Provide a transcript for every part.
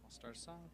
I'll start a song.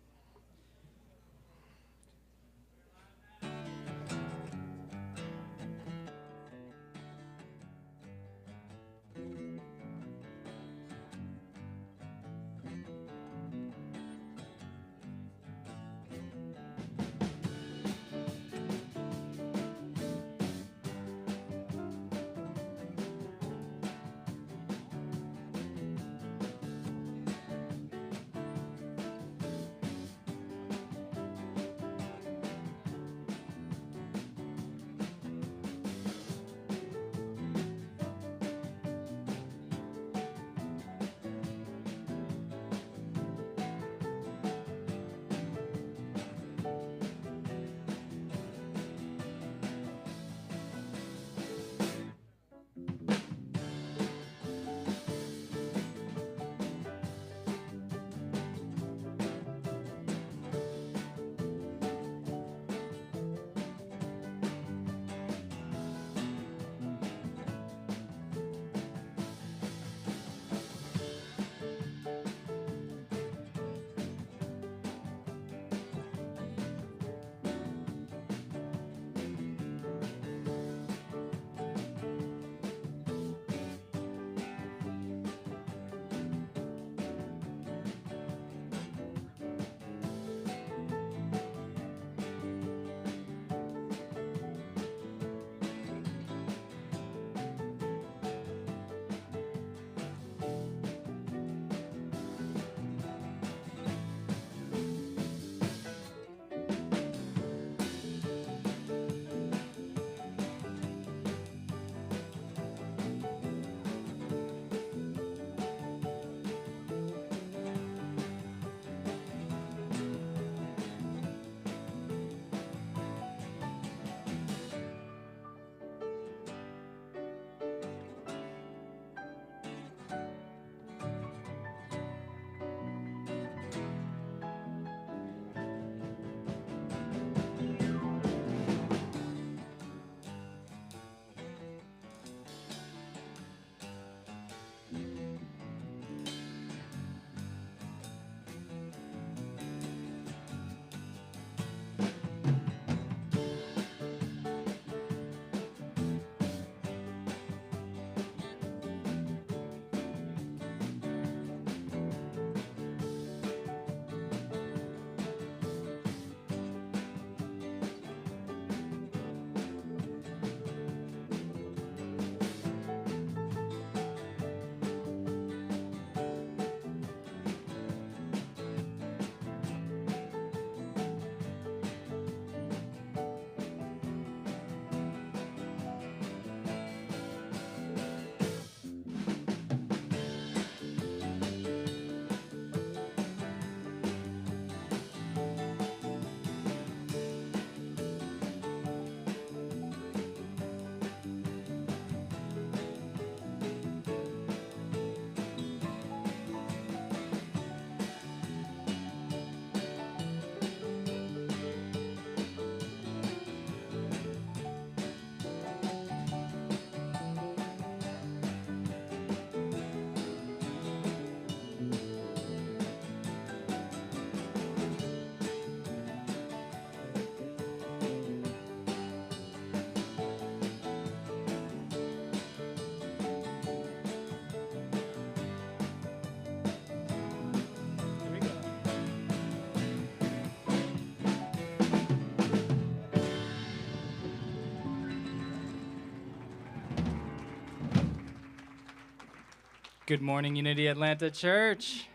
Good morning, Unity Atlanta Church.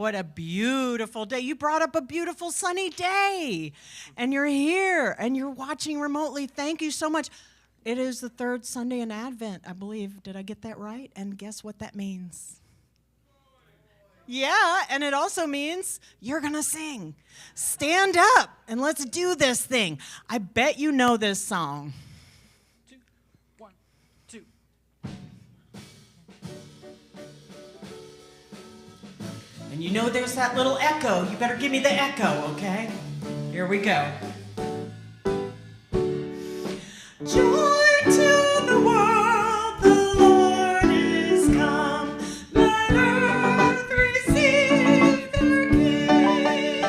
What a beautiful day. You brought up a beautiful sunny day, and you're here, and you're watching remotely. Thank you so much. It is the third Sunday in Advent, I believe. Did I get that right? And guess what that means? Yeah, and it also means you're going to sing. Stand up, and let's do this thing. I bet you know this song. 2, 1, 2. And you know there's that little echo. You better give me the echo, okay? Here we go. Joy to the world, the Lord is come. Let earth receive their King.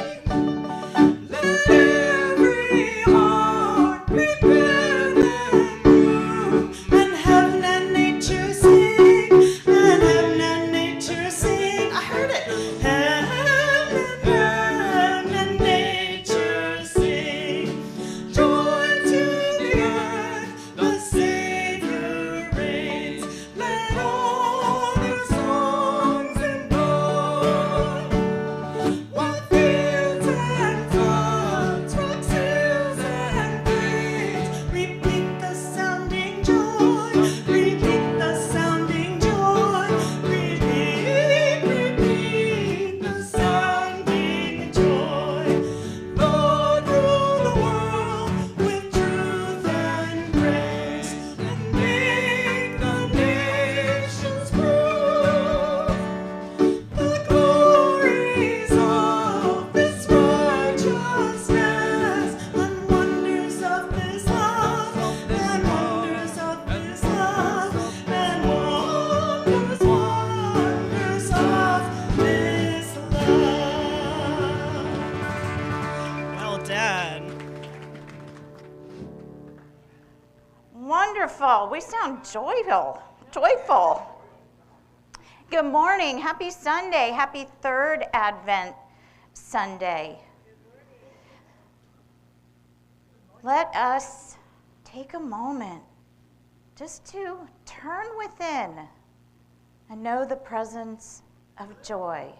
Let every heart prepare them room. And heaven and nature sing, and heaven and nature sing. I heard it. Heaven and nature sing. Joy to the earth, the Savior reigns. Let all their songs employ. While fields and floods, rocks, hills and plains, repeat the sounding joy, repeat the sounding joy, repeat the sounding joy. Lord, rule the world with truth and grace, and make the nations prove the glories of this righteousness, and wonders of this love, and wonders of this love, and wonders of this love. Well done. Wonderful. We sound joyful. Good morning. Happy Sunday. Happy third Advent Sunday. Let us take a moment just to turn within and know the presence of joy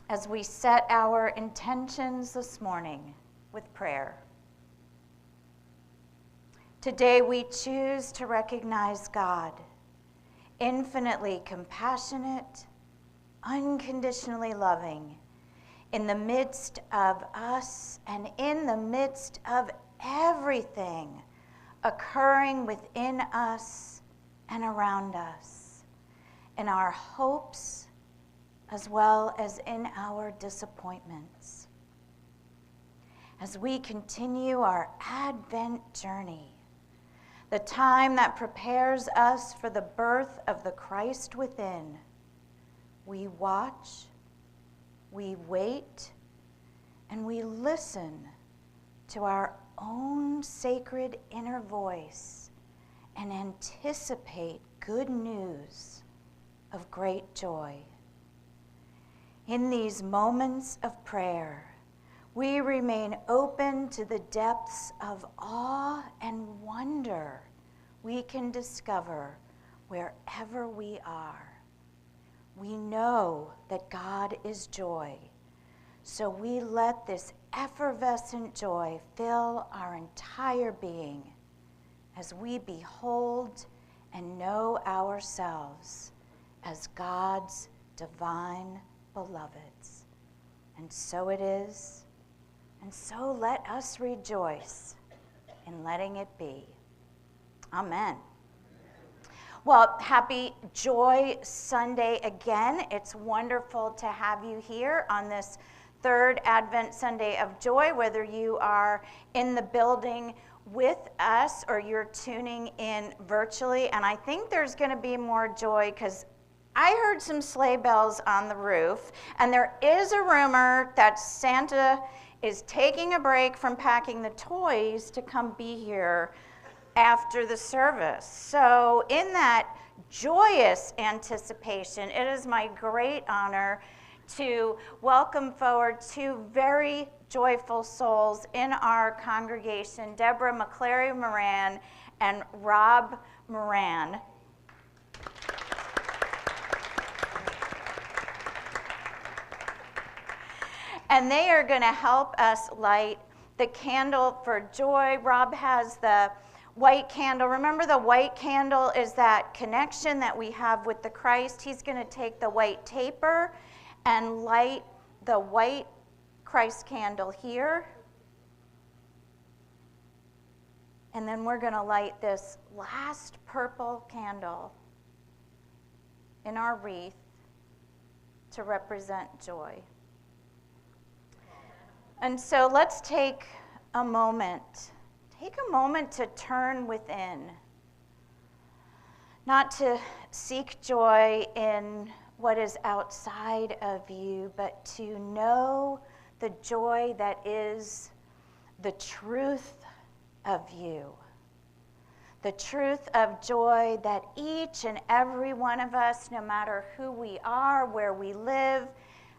as we set our intentions this morning with prayer. Today we choose to recognize God, infinitely compassionate, unconditionally loving, in the midst of us and in the midst of everything occurring within us and around us, in our hopes as well as in our disappointments. As we continue our Advent journey, the time that prepares us for the birth of the Christ within, we watch, we wait, and we listen to our own sacred inner voice and anticipate good news of great joy. In these moments of prayer, we remain open to the depths of awe and wonder we can discover wherever we are. We know that God is joy, so we let this effervescent joy fill our entire being as we behold and know ourselves as God's divine beloveds. And so it is. And so let us rejoice in letting it be. Amen. Well, happy Joy Sunday again. It's wonderful to have you here on this third Advent Sunday of Joy, whether you are in the building with us or you're tuning in virtually. And I think there's going to be more joy because I heard some sleigh bells on the roof, and there is a rumor that Santa is taking a break from packing the toys to come be here after the service. So in that joyous anticipation, it is my great honor to welcome forward two very joyful souls in our congregation, Deborah McClary Moran and Rob Moran. And they are going to help us light the candle for joy. Rob has the white candle. Remember, the white candle is that connection that we have with the Christ. He's going to take the white taper and light the white Christ candle here. And then we're going to light this last purple candle in our wreath to represent joy. And so let's take a moment. Take a moment to turn within. Not to seek joy in what is outside of you, but to know the joy that is the truth of you. The truth of joy that each and every one of us, no matter who we are, where we live,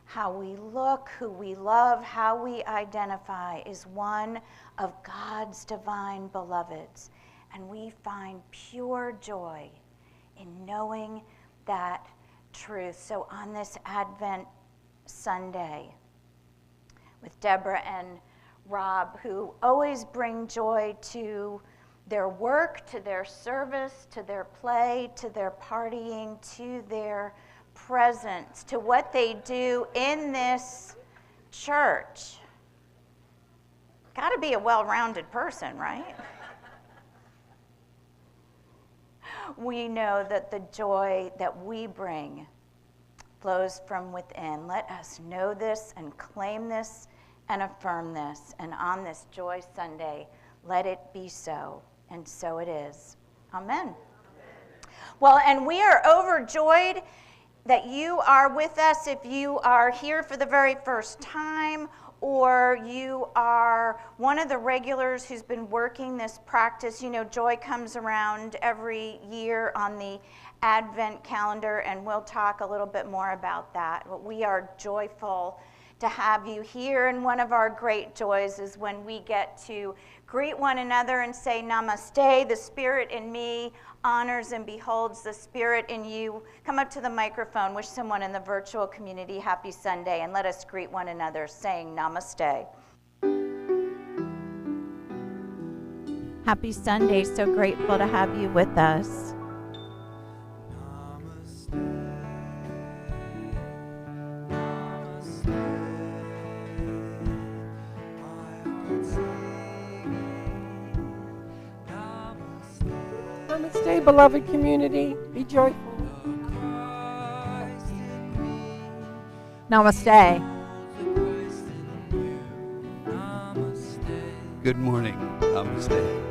how we look, who we love, how we identify, is one of God's divine beloveds. And we find pure joy in knowing that truth. So on this Advent Sunday, with Deborah and Rob, who always bring joy to their work, to their service, to their play, to their partying, to their presence, to what they do in this church. Got to be a well-rounded person, right? We know that the joy that we bring flows from within. Let us know this and claim this and affirm this. And on this Joy Sunday, let it be so. And so it is. Amen. Well, and we are overjoyed that you are with us. If you are here for the very first time, or you are one of the regulars who's been working this practice, you know, Joy comes around every year on the Advent calendar, and we'll talk a little bit more about that. But we are joyful to have you here, and one of our great joys is when we get to greet one another and say, Namaste. The Spirit in me honors and beholds the Spirit in you. Come up to the microphone, wish someone in the virtual community happy Sunday, and let us greet one another saying Namaste. Happy Sunday. So grateful to have you with us. Namaste, beloved community. Be joyful. Namaste. Good morning. Namaste.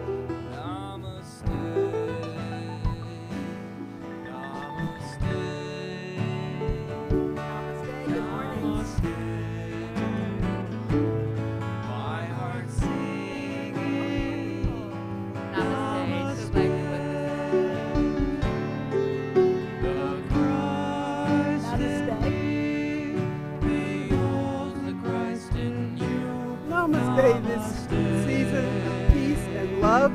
This season of peace and love.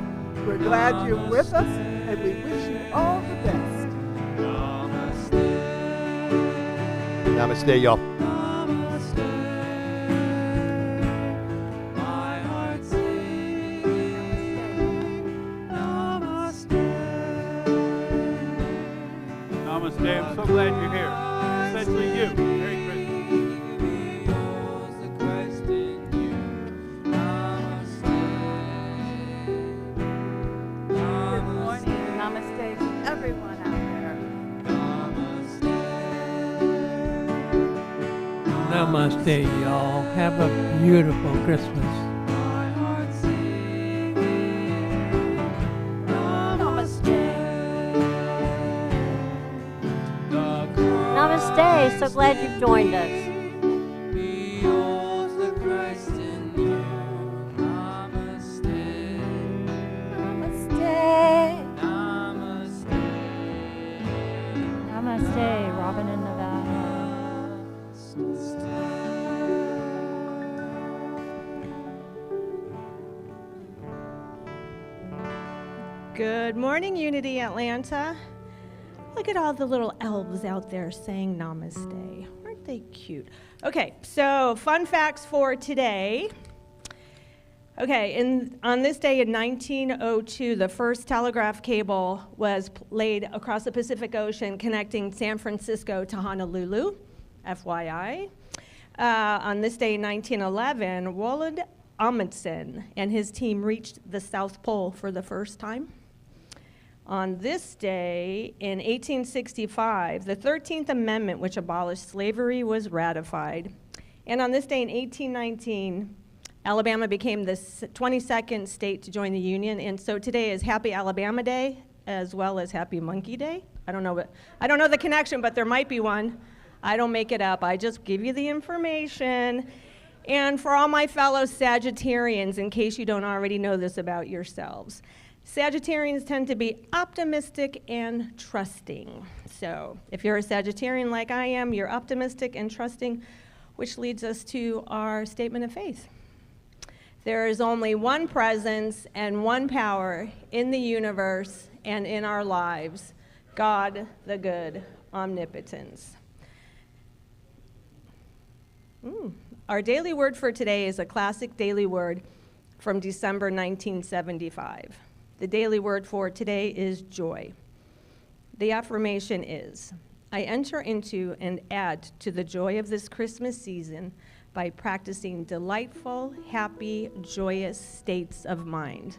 We're glad you're with us, and we wish you all the best. Namaste, y'all. Namaste. I'm so glad you're here. Especially you. Merry Christmas. Namaste to everyone out there. Namaste, y'all. Have a beautiful Christmas. Namaste. So glad you've joined us. Namaste, Robin in Nevada. Good morning, Unity Atlanta. Look at all the little elves out there saying namaste. Aren't they cute? Okay, so fun facts for today. Okay, on this day in 1902, the first telegraph cable was laid across the Pacific Ocean connecting San Francisco to Honolulu, FYI. On this day in 1911, Roald Amundsen and his team reached the South Pole for the first time. On this day in 1865, the 13th Amendment, which abolished slavery, was ratified. And on this day in 1819, Alabama became the 22nd state to join the Union, and so today is Happy Alabama Day as well as Happy Monkey Day. I don't know the connection, but there might be one. I don't make it up. I just give you the information. And for all my fellow Sagittarians, in case you don't already know this about yourselves, Sagittarians tend to be optimistic and trusting. So if you're a Sagittarian like I am, you're optimistic and trusting, which leads us to our statement of faith. There is only one presence and one power in the universe and in our lives, God the good omnipotence. Our daily word for today is a classic daily word from December 1975. The daily word for today is joy. The affirmation is, I enter into and add to the joy of this Christmas season by practicing delightful, happy, joyous states of mind.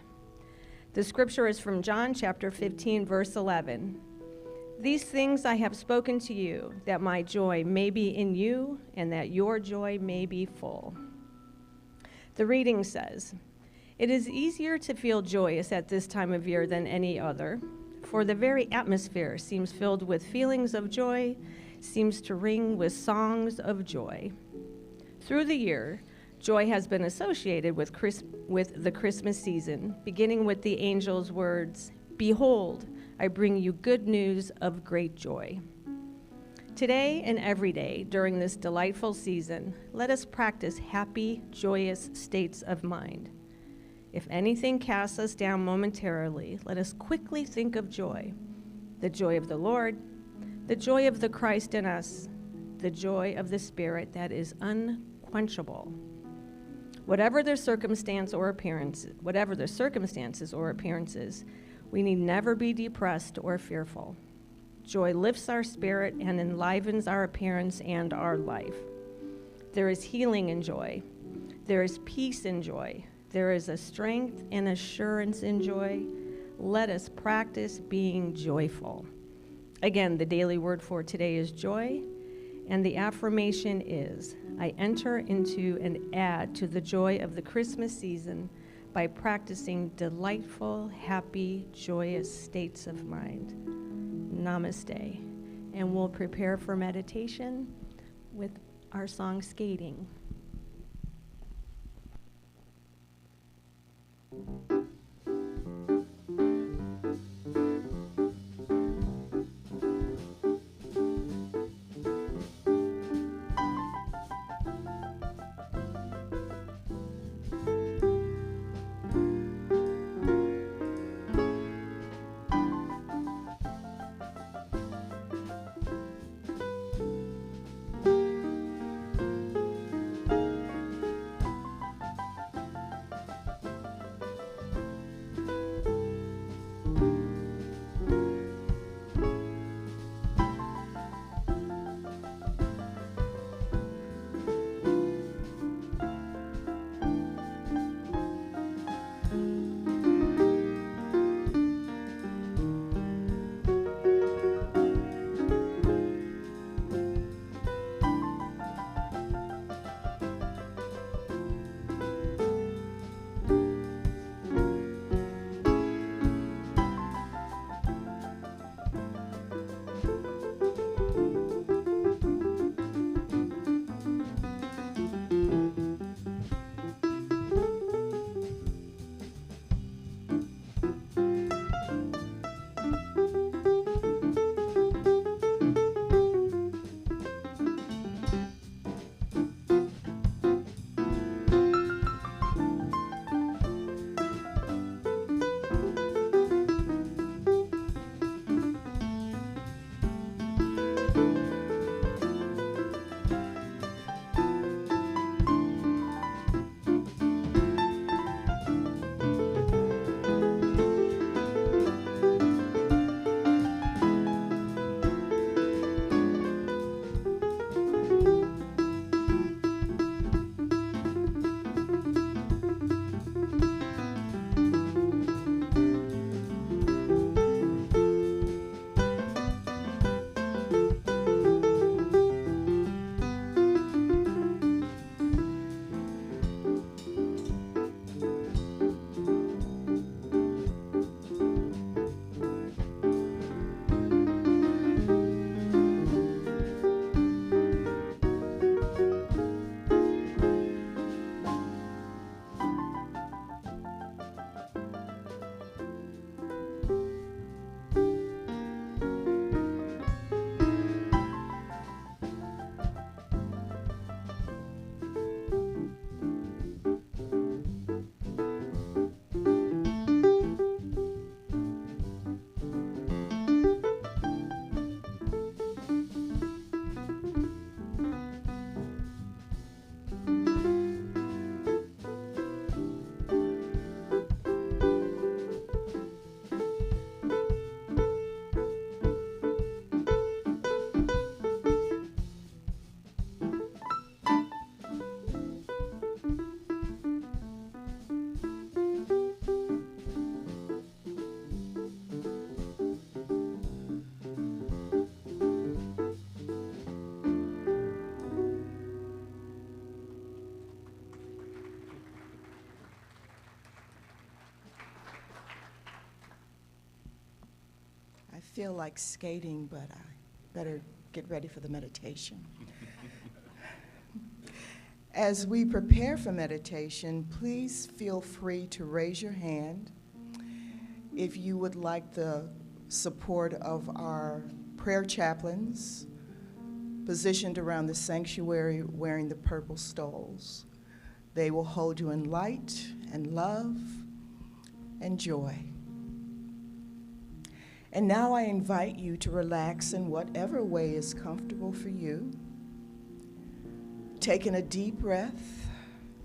The scripture is from John chapter 15, verse 11. These things I have spoken to you, that my joy may be in you, and that your joy may be full. The reading says, it is easier to feel joyous at this time of year than any other, for the very atmosphere seems filled with feelings of joy, seems to ring with songs of joy. Through the year, joy has been associated with the Christmas season, beginning with the angel's words, behold, I bring you good news of great joy. Today and every day during this delightful season, let us practice happy, joyous states of mind. If anything casts us down momentarily, let us quickly think of joy, the joy of the Lord, the joy of the Christ in us, the joy of the Spirit that is unquenchable. Whatever the circumstances or appearances, we need never be depressed or fearful. Joy lifts our spirit and enlivens our appearance and our life. There is healing in joy. There is peace in joy. There is a strength and assurance in joy. Let us practice being joyful. Again, the daily word for today is joy, and the affirmation is, I enter into and add to the joy of the Christmas season by practicing delightful, happy, joyous states of mind. Namaste. And we'll prepare for meditation with our song, Skating. feel like skating, but I better get ready for the meditation. As we prepare for meditation, please feel free to raise your hand if you would like the support of our prayer chaplains positioned around the sanctuary wearing the purple stoles. They will hold you in light and love and joy. And now I invite you to relax in whatever way is comfortable for you. Taking a deep breath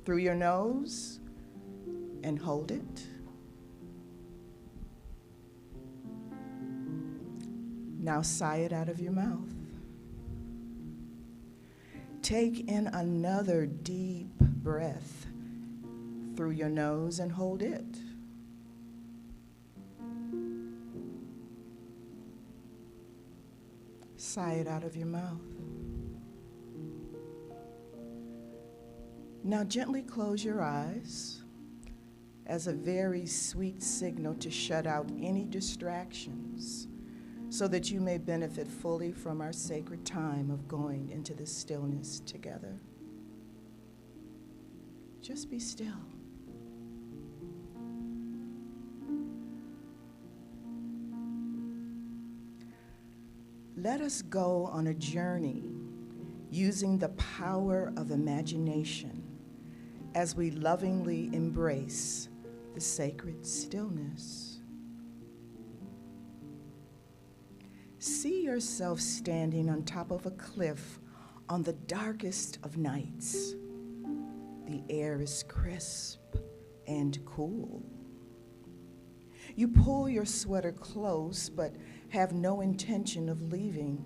through your nose and hold it. Now sigh it out of your mouth. Take in another deep breath through your nose and hold it. Sigh it out of your mouth. Now gently close your eyes as a very sweet signal to shut out any distractions so that you may benefit fully from our sacred time of going into this stillness together. Just be still. Let us go on a journey using the power of imagination as we lovingly embrace the sacred stillness. See yourself standing on top of a cliff on the darkest of nights. The air is crisp and cool. You pull your sweater close, but have no intention of leaving.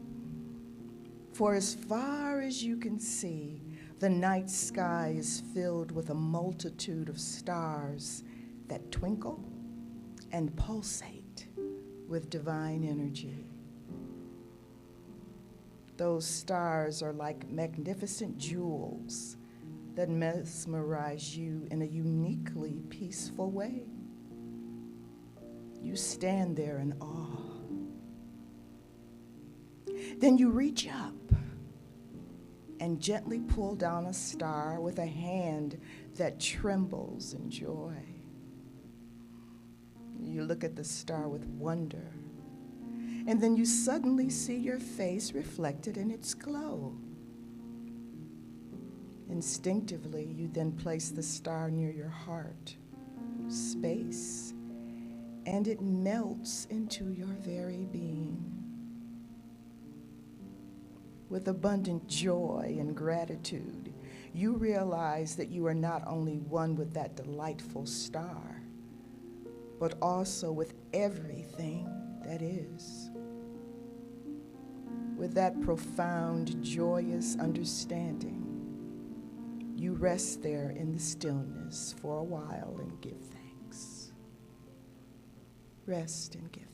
For as far as you can see, the night sky is filled with a multitude of stars that twinkle and pulsate with divine energy. Those stars are like magnificent jewels that mesmerize you in a uniquely peaceful way. You stand there in awe. Then you reach up and gently pull down a star with a hand that trembles in joy. You look at the star with wonder, and then you suddenly see your face reflected in its glow. Instinctively, you then place the star near your heart, space, and it melts into your very being. With abundant joy and gratitude, you realize that you are not only one with that delightful star, but also with everything that is. With that profound, joyous understanding, you rest there in the stillness for a while and give thanks. Rest and give thanks.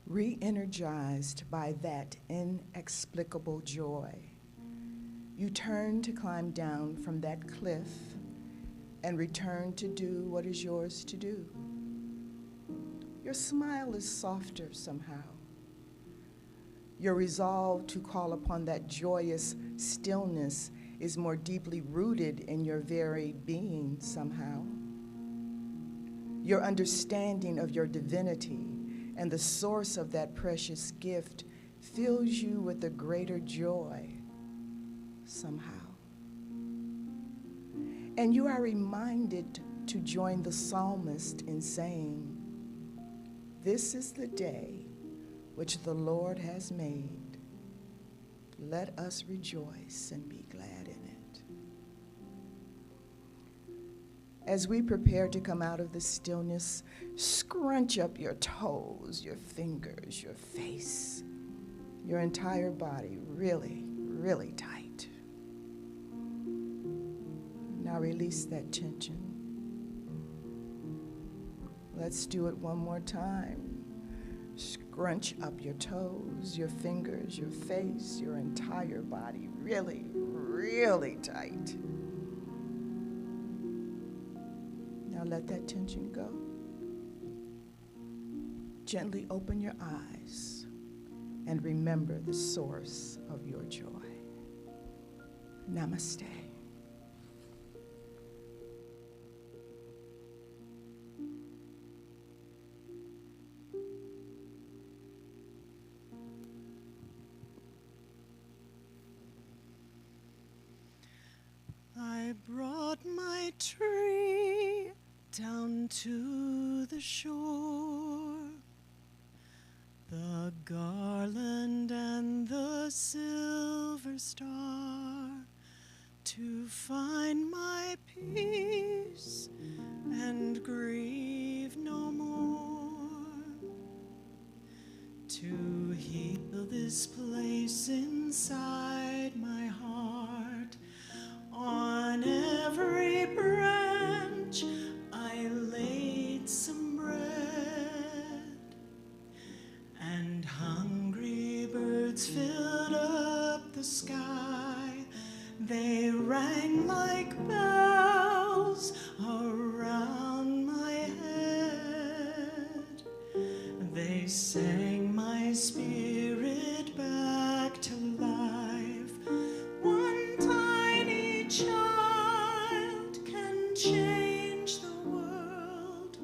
Re-energized by that inexplicable joy, you turn to climb down from that cliff and return to do what is yours to do. Your smile is softer somehow. Your resolve to call upon that joyous stillness is more deeply rooted in your very being somehow. Your understanding of your divinity and the source of that precious gift fills you with a greater joy somehow. And you are reminded to join the psalmist in saying, "This is the day which the Lord has made. Let us rejoice and be glad in it." As we prepare to come out of the stillness, scrunch up your toes, your fingers, your face, your entire body really, really tight. Now release that tension. Let's do it one more time. Scrunch up your toes, your fingers, your face, your entire body really, really tight. Now let that tension go. Gently open your eyes and remember the source of your joy. Namaste. I brought my tree down to the shore, the garland and the silver star, to find my peace and grieve no more, to heal this place inside my heart. On every branch I laid some bread, and hungry birds filled up the sky. They rang like bells around my head. They sang my spirit back to life. One tiny child can change the world.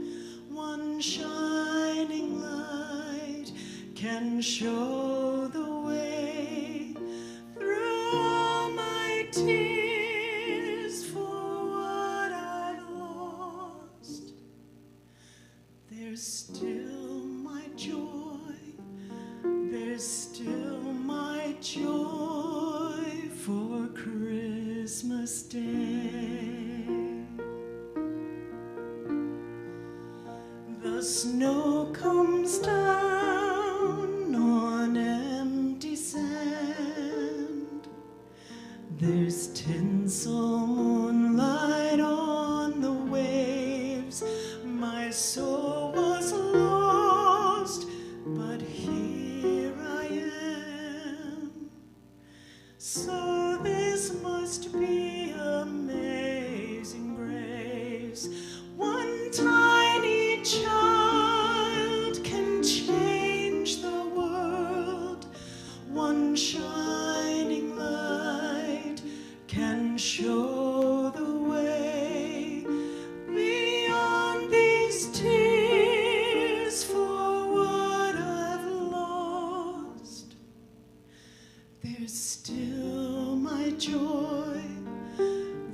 One shining light can show the way through all my tears for what I've lost. There's still my joy. There's still my joy for Christmas Day. The snow comes down on empty sand. There's tinsel moonlight on the waves. My soul was lost, but here I am. So this must be amazing grace. One tiny child can change the world. One shining light can show the way beyond these tears for what I've lost. There's still my joy.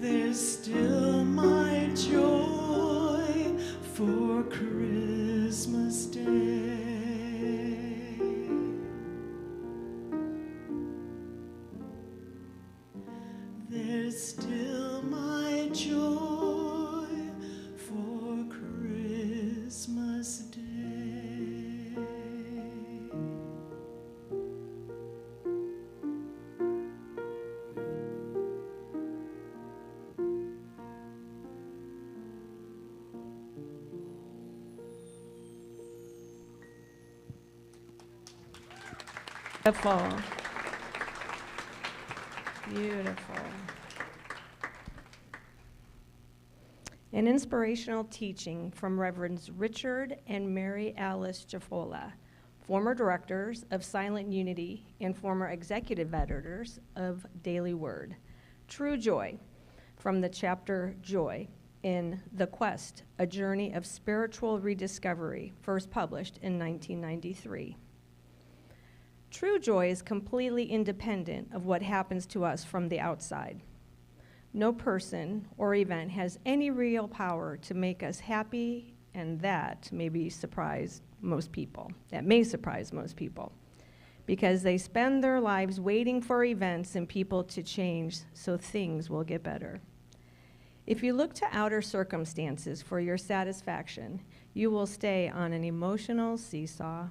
There's still my joy for Christmas Day. There's still my joy for Christmas Day. Beautiful. Beautiful. An inspirational teaching from Reverends Richard and Mary Alice Jaffola, former directors of Silent Unity and former executive editors of Daily Word. True Joy, from the chapter Joy, in The Quest, A Journey of Spiritual Rediscovery, first published in 1993. True joy is completely independent of what happens to us from the outside. No person or event has any real power to make us happy, and that may surprise most people, because they spend their lives waiting for events and people to change so things will get better. If you look to outer circumstances for your satisfaction, you will stay on an emotional seesaw,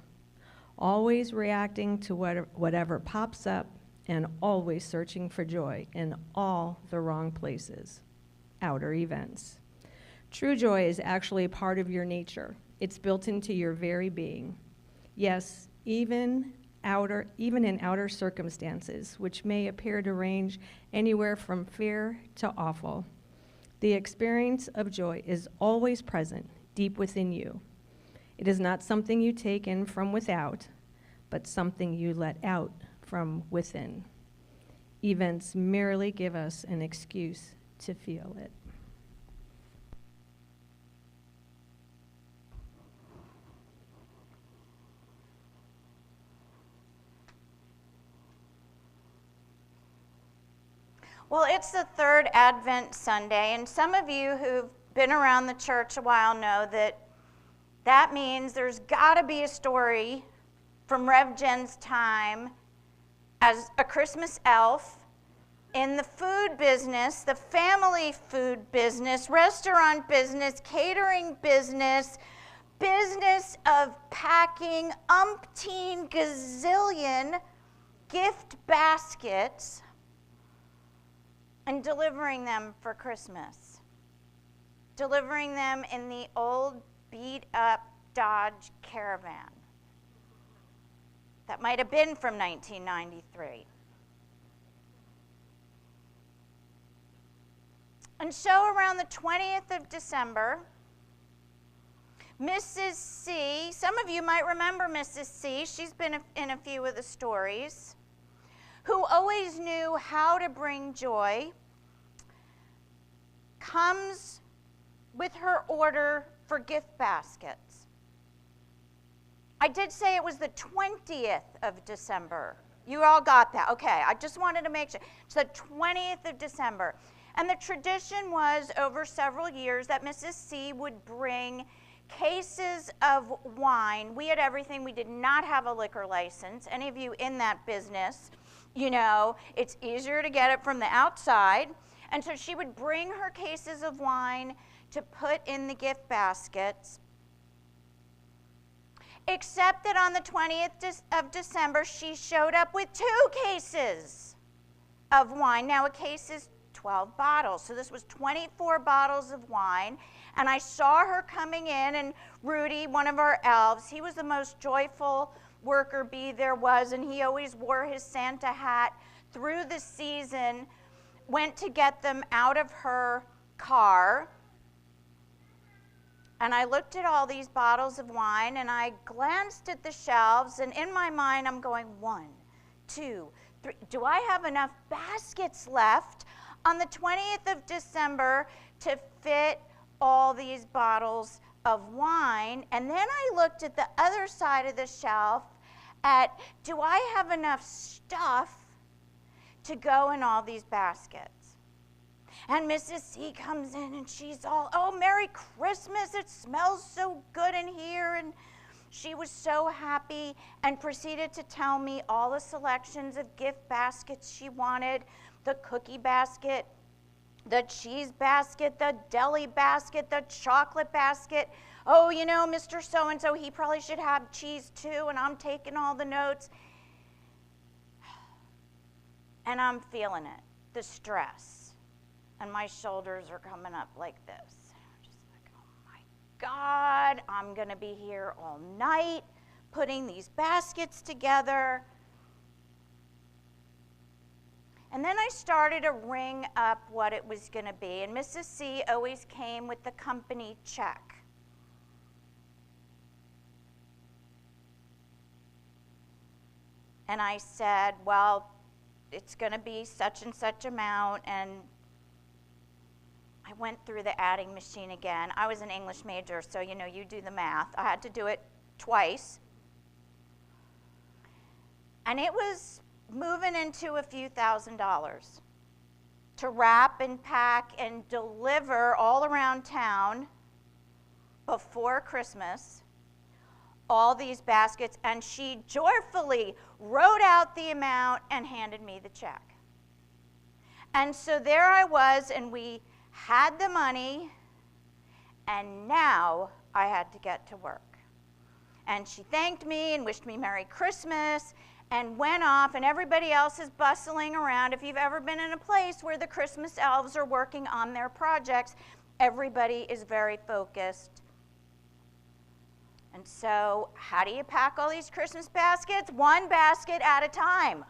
always reacting to whatever pops up and always searching for joy in all the wrong places, outer events. True joy is actually a part of your nature. It's built into your very being. Yes, even in outer circumstances, which may appear to range anywhere from fear to awful, the experience of joy is always present deep within you. It is not something you take in from without, but something you let out from within. Events merely give us an excuse to feel it. Well, it's the third Advent Sunday, and some of you who've been around the church a while know that means there's got to be a story from Rev Jen's time as a Christmas elf in the food business, the family food business, restaurant business, catering business, business of packing umpteen gazillion gift baskets and delivering them for Christmas. Delivering them in the old beat-up Dodge Caravan. That might have been from 1993. And so around the 20th of December, Mrs. C, some of you might remember Mrs. C, she's been in a few of the stories, who always knew how to bring joy, comes with her order for gift baskets. I did say it was the 20th of December. You all got that? Okay, I just wanted to make sure. It's the 20th of December. And the tradition was over several years that Mrs. C would bring cases of wine. We had everything. We did not have a liquor license. Any of you in that business, you know, it's easier to get it from the outside. And so she would bring her cases of wine to put in the gift baskets. Except that on the 20th of December, she showed up with 2 cases of wine. Now, a case is 12 bottles. So this was 24 bottles of wine. And I saw her coming in, and Rudy, one of our elves, he was the most joyful worker bee there was, and he always wore his Santa hat through the season, went to get them out of her car. And I looked at all these bottles of wine, and I glanced at the shelves, and in my mind, I'm going, 1, 2, 3. Do I have enough baskets left on the 20th of December to fit all these bottles of wine? And then I looked at the other side of the shelf at, do I have enough stuff to go in all these baskets? And Mrs. C comes in, and she's all, oh, Merry Christmas, it smells so good in here. And she was so happy and proceeded to tell me all the selections of gift baskets she wanted, the cookie basket, the cheese basket, the deli basket, the chocolate basket. Oh, you know, Mr. So-and-so, he probably should have cheese too, and I'm taking all the notes. And I'm feeling it, the stress. And my shoulders are coming up like this. I'm just like, oh my God, I'm gonna be here all night putting these baskets together. And then I started to ring up what it was gonna be. And Mrs. C always came with the company check. And I said, well, it's gonna be such and such amount, and I went through the adding machine again. I was an English major, so you know, you do the math. I had to do it twice. And it was moving into a few $1,000s to wrap and pack and deliver all around town before Christmas all these baskets. And she joyfully wrote out the amount and handed me the check. And so there I was, and we had the money, and now I had to get to work. And she thanked me and wished me Merry Christmas and went off, and everybody else is bustling around. If you've ever been in a place where the Christmas elves are working on their projects, everybody is very focused. And so how do you pack all these Christmas baskets? One basket at a time.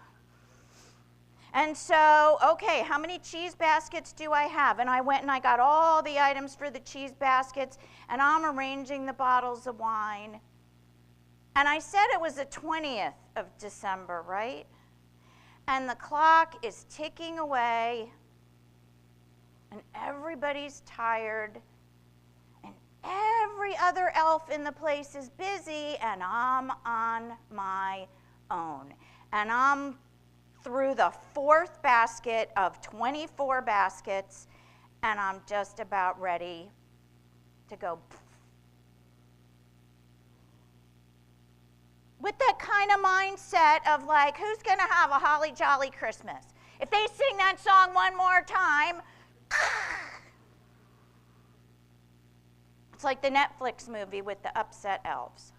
And so, okay, how many cheese baskets do I have? And I went and I got all the items for the cheese baskets, and I'm arranging the bottles of wine. And I said it was the 20th of December, right? And the clock is ticking away, and everybody's tired, and every other elf in the place is busy, and I'm on my own. And I'm through the 4th basket of 24 baskets, and I'm just about ready to go. With that kind of mindset of like, who's going to have a holly jolly Christmas? If they sing that song one more time, it's like the Netflix movie with the upset elves.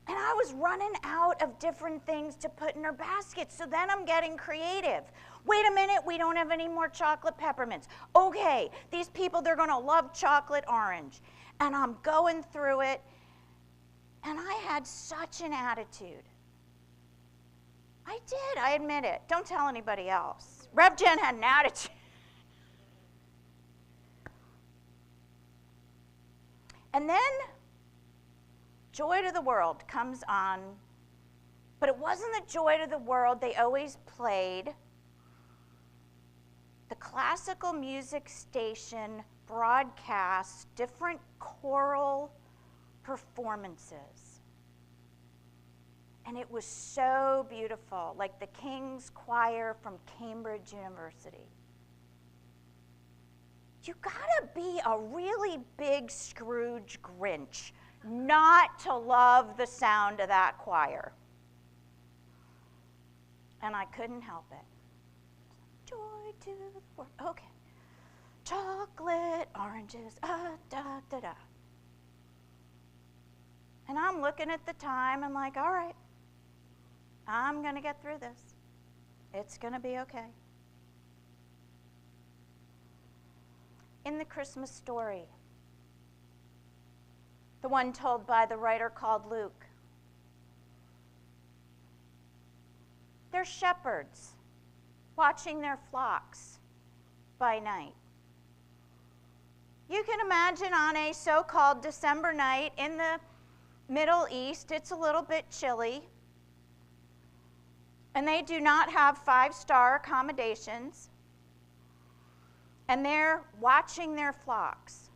And I was running out of different things to put in her basket, so then I'm getting creative. Wait a minute, we don't have any more chocolate peppermints. Okay, these people, they're gonna love chocolate orange. And I'm going through it, and I had such an attitude. I did, I admit it. Don't tell anybody else. Rev Jen had an attitude. And then Joy to the World comes on, but it wasn't the Joy to the World they always played. The classical music station broadcasts different choral performances. And it was so beautiful, like the King's Choir from Cambridge University. You gotta be a really big Scrooge Grinch not to love the sound of that choir. And I couldn't help it. Joy to the world. Okay. Chocolate, oranges, da, da, da. And I'm looking at the time, I'm like, all right, I'm gonna get through this. It's gonna be okay. In the Christmas story, the one told by the writer called Luke, they're shepherds watching their flocks by night. You can imagine on a so-called December night in the Middle East, it's a little bit chilly, and they do not have 5-star accommodations, and they're watching their flocks.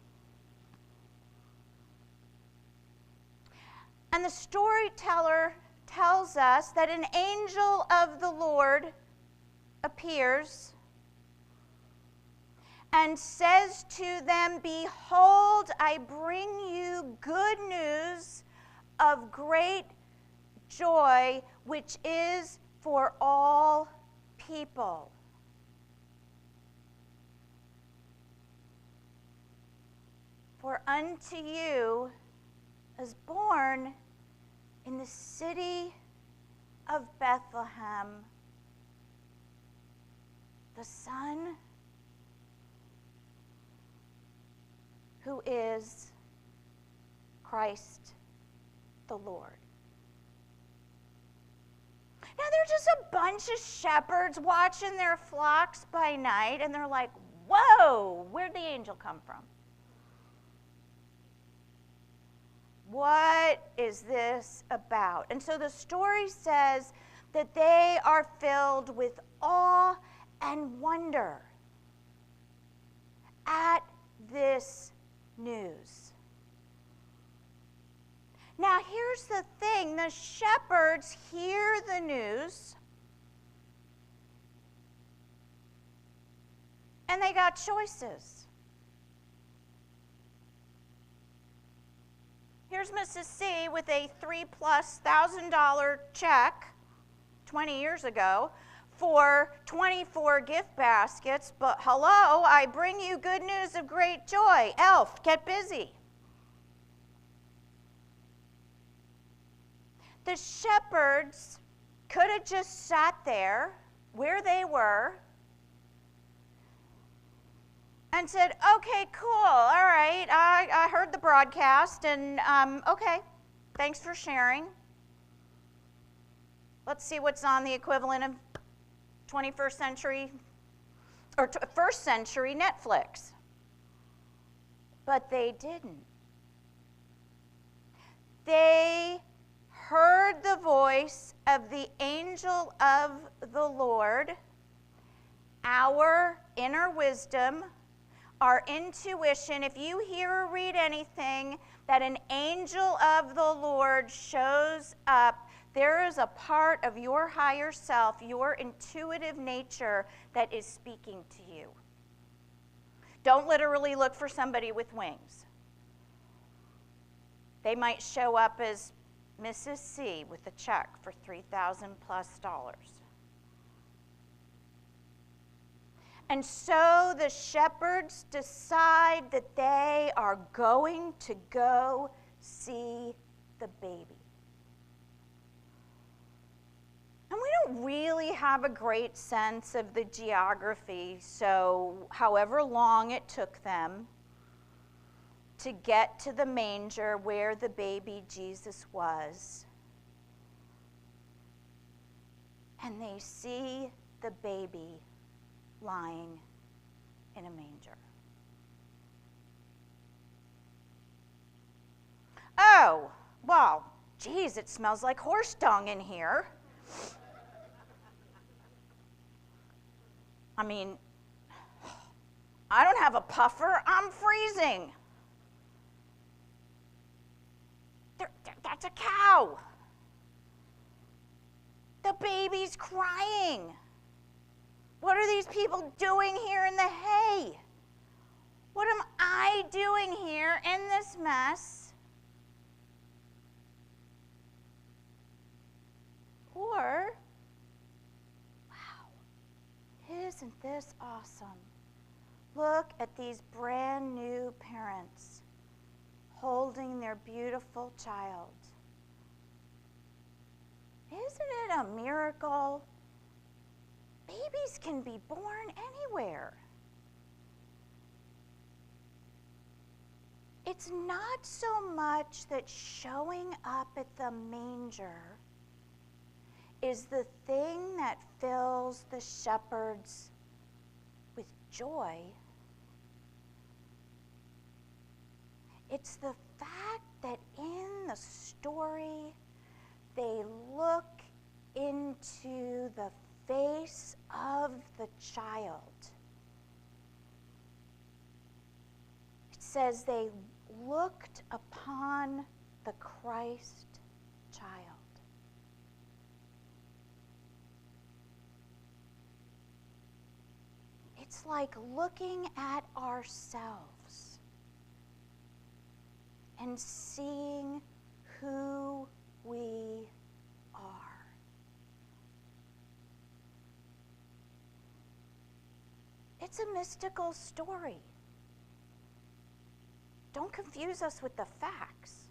And the storyteller tells us that an angel of the Lord appears and says to them, "Behold, I bring you good news of great joy, which is for all people." For unto you is born in the city of Bethlehem the Son who is Christ the Lord. Now, they're just a bunch of shepherds watching their flocks by night, and they're like, whoa, where'd the angel come from? What is this about? And so the story says that they are filled with awe and wonder. at this news. Now, here's the thing. The shepherds hear the news, and they got choices. Here's Mrs. C with a $3,000+ check 20 years ago for 24 gift baskets, but hello, I bring you good news of great joy. Elf, get busy. The shepherds could have just sat there where they were and said, okay, cool, all right, I heard the broadcast, and okay, thanks for sharing. Let's see what's on the equivalent of 21st century, or first century Netflix. But they didn't. They heard the voice of the angel of the Lord, our inner wisdom, our intuition. If you hear or read anything that an angel of the Lord shows up, there is a part of your higher self, your intuitive nature, that is speaking to you. Don't literally look for somebody with wings. They might show up as Mrs. C with a check for $3,000+. And so the shepherds decide that they are going to go see the baby. And we don't really have a great sense of the geography, so however long it took them to get to the manger where the baby Jesus was, and they see the baby lying in a manger. Oh, well, geez, it smells like horse dung in here. I mean, I don't have a puffer, I'm freezing. That's a cow. The baby's crying. What are these people doing here in the hay? What am I doing here in this mess? Or, wow, isn't this awesome? Look at these brand new parents holding their beautiful child. Isn't it a miracle? Babies can be born anywhere. It's not so much that showing up at the manger is the thing that fills the shepherds with joy. It's the fact that in the story, they look into the face of the child. It says they looked upon the Christ child. It's like looking at ourselves and seeing who we are. It's a mystical story. Don't confuse us with the facts.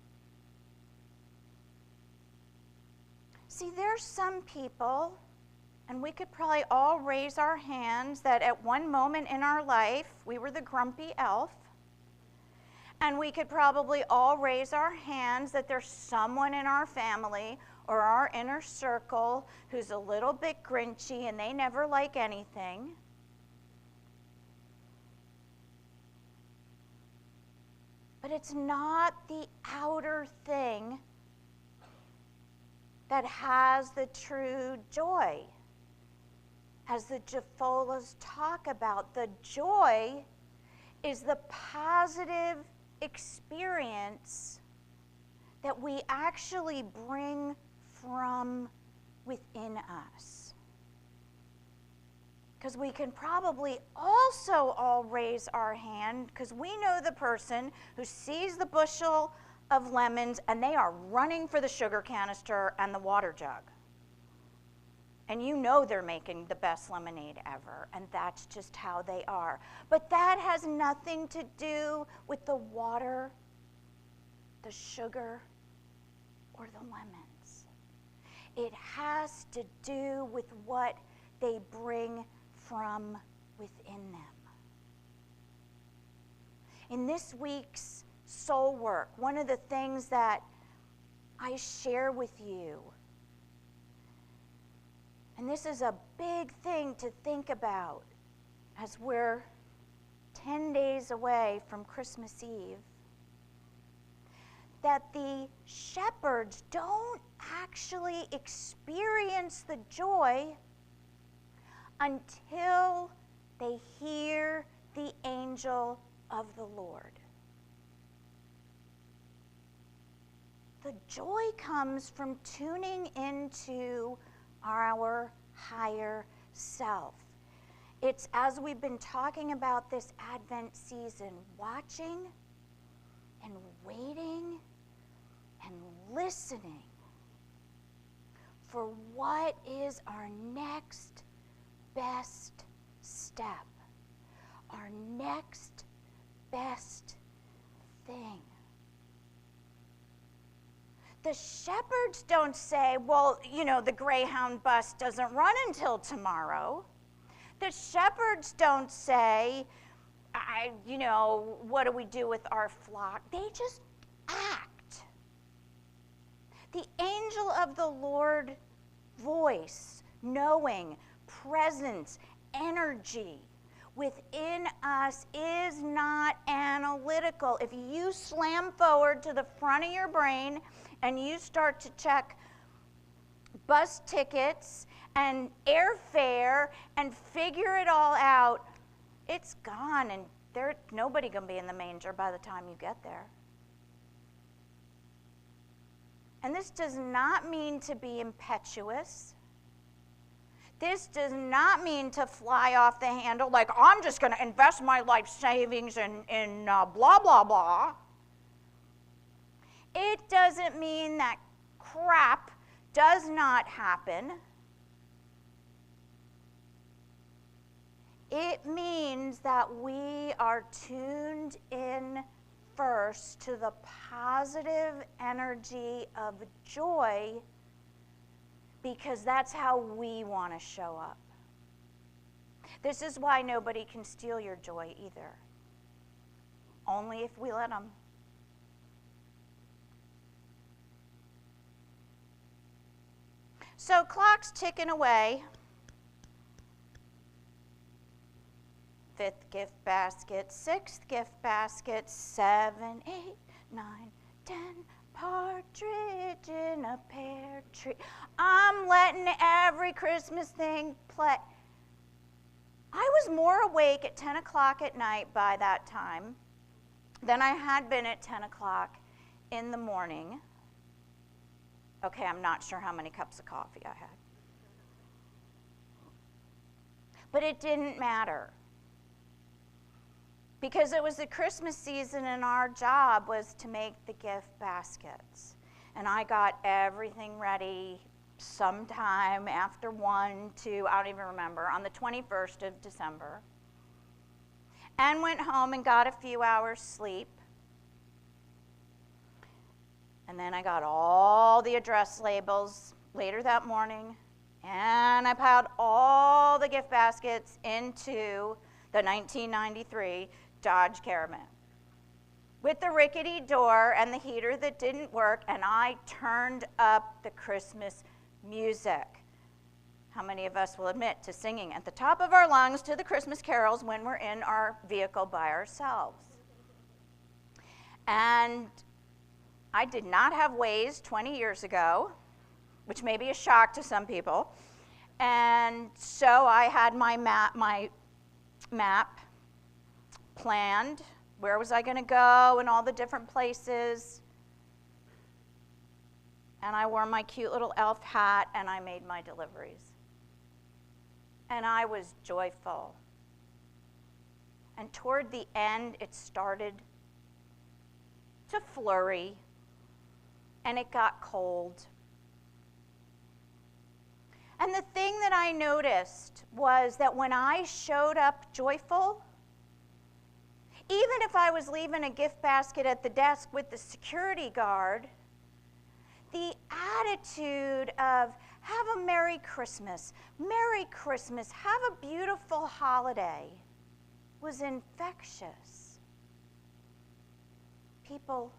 See, there's some people, and we could probably all raise our hands, that at one moment in our life, we were the grumpy elf. And we could probably all raise our hands that there's someone in our family or our inner circle who's a little bit grinchy and they never like anything. But it's not the outer thing that has the true joy. As the Jafolas talk about, the joy is the positive experience that we actually bring from within us. Because we can probably also all raise our hand because we know the person who sees the bushel of lemons and they are running for the sugar canister and the water jug. And you know they're making the best lemonade ever, and that's just how they are. But that has nothing to do with the water, the sugar, or the lemons. It has to do with what they bring from within them. In this week's soul work, one of the things that I share with you, and this is a big thing to think about as we're 10 days away from Christmas Eve, that the shepherds don't actually experience the joy until they hear the angel of the Lord. The joy comes from tuning into our higher self. It's, as we've been talking about this Advent season, watching and waiting and listening for what is our next best step, our next best thing. The shepherds don't say, well, you know, the Greyhound bus doesn't run until tomorrow. The shepherds don't say, what do we do with our flock? They just act. The angel of the Lord voice, knowing, presence, energy within us is not analytical. If you slam forward to the front of your brain and you start to check bus tickets and airfare and figure it all out, it's gone, and there's nobody going to be in the manger by the time you get there. And this does not mean to be impetuous. This does not mean to fly off the handle like, I'm just going to invest my life savings in blah, blah, blah. It doesn't mean that crap does not happen. It means that we are tuned in first to the positive energy of joy, because that's how we want to show up. This is why nobody can steal your joy either. Only if we let them. So clock's ticking away. 5th gift basket, 6th gift basket, 7, 8, 9, 10, partridge in a pear tree. I'm letting every Christmas thing play. I was more awake at 10 o'clock at night by that time than I had been at 10 o'clock in the morning. Okay, I'm not sure how many cups of coffee I had. But it didn't matter, because it was the Christmas season and our job was to make the gift baskets. And I got everything ready sometime after 1, 2, I don't even remember, on the 21st of December. And went home and got a few hours sleep. And then I got all the address labels later that morning, and I piled all the gift baskets into the 1993 Dodge Caravan with the rickety door and the heater that didn't work, and I turned up the Christmas music. How many of us will admit to singing at the top of our lungs to the Christmas carols when we're in our vehicle by ourselves? And I did not have Waze 20 years ago, which may be a shock to some people. And so I had my map planned. Where was I going to go and all the different places. And I wore my cute little elf hat and I made my deliveries. And I was joyful. And toward the end, it started to flurry and it got cold. And the thing that I noticed was that when I showed up joyful, even if I was leaving a gift basket at the desk with the security guard, the attitude of, have a Merry Christmas, have a beautiful holiday, was infectious. People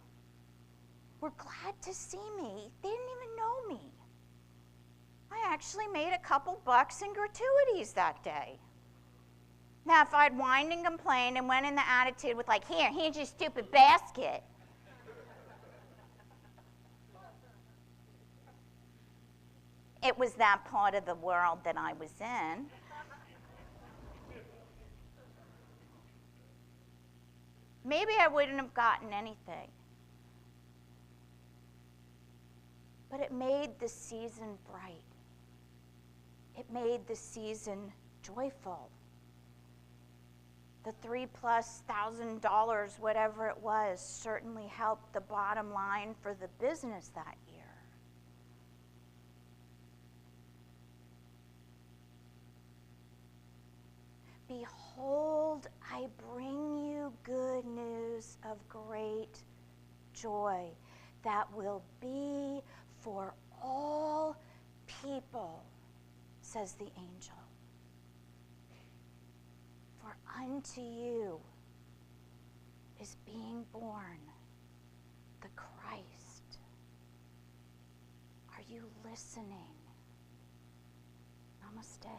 were glad to see me. They didn't even know me. I actually made a couple bucks in gratuities that day. Now, if I'd whined and complained and went in the attitude with like, here's your stupid basket, it was that part of the world that I was in. Maybe I wouldn't have gotten anything. But it made the season bright. It made the season joyful. The $3,000+, whatever it was, certainly helped the bottom line for the business that year. Behold, I bring you good news of great joy that will be for all people, says the angel. For unto you is being born the Christ. Are you listening? Namaste.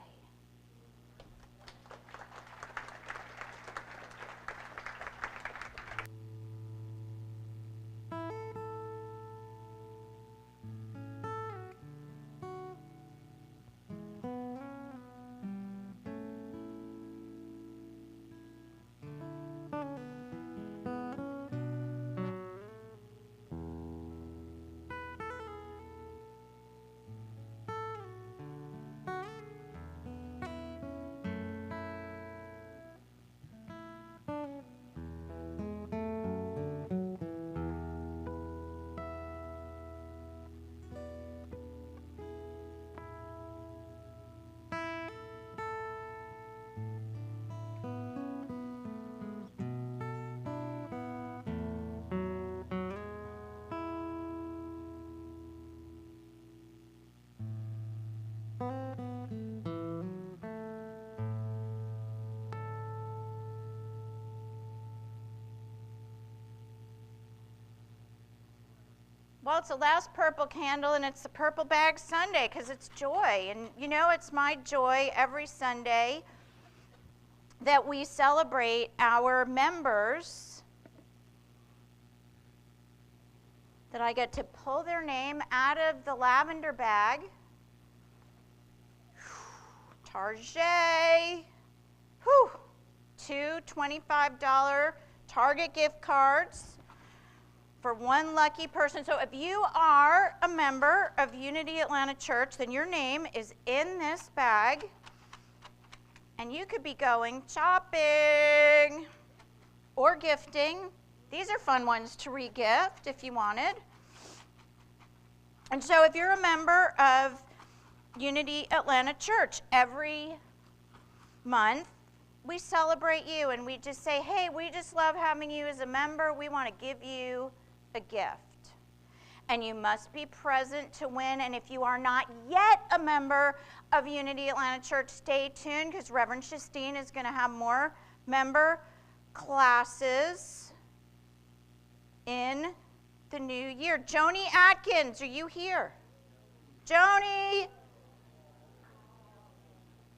Well, it's the last purple candle, and it's the Purple Bag Sunday because it's joy. And you know, it's my joy every Sunday that we celebrate our members, that I get to pull their name out of the lavender bag. Target. Whew. 2 $25 Target gift cards for one lucky person. So if you are a member of Unity Atlanta Church, then your name is in this bag, and you could be going shopping or gifting. These are fun ones to re-gift if you wanted. And so if you're a member of Unity Atlanta Church, every month we celebrate you and we just say, hey, we just love having you as a member. We want to give you a gift. And you must be present to win. And if you are not yet a member of Unity Atlanta Church, stay tuned because Reverend Shastine is going to have more member classes in the new year. Joni Atkins, are you here? Joni?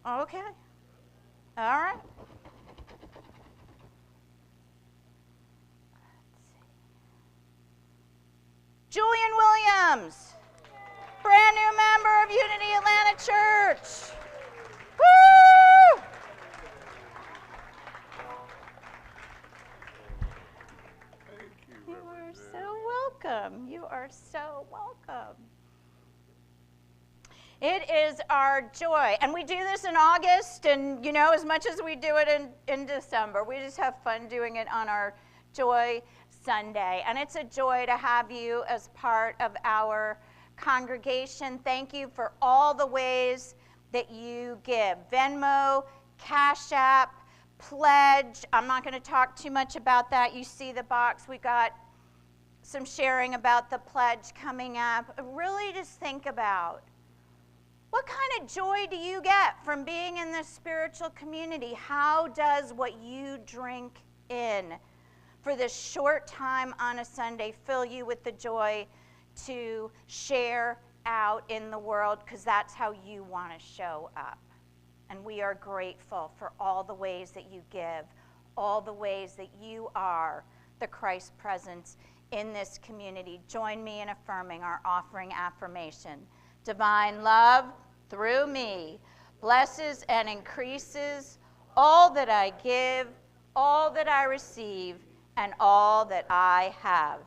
Okay. All right. Julian Williams, brand new member of Unity Atlanta Church. Woo! welcome. You are so welcome. It is our joy. And we do this in August, and you know, as much as we do it in December, we just have fun doing it on our Joy Sunday. And it's a joy to have you as part of our congregation. Thank you for all the ways that you give. Venmo, Cash App, Pledge. I'm not going to talk too much about that. You see the box. We got some sharing about the pledge coming up. Really just think about, what kind of joy do you get from being in this spiritual community? How does what you drink in for this short time on a Sunday fill you with the joy to share out in the world? Because that's how you want to show up. And we are grateful for all the ways that you give, all the ways that you are the Christ presence in this community. Join me in affirming our offering affirmation. Divine love through me blesses and increases all that I give, all that I receive, and all that I have.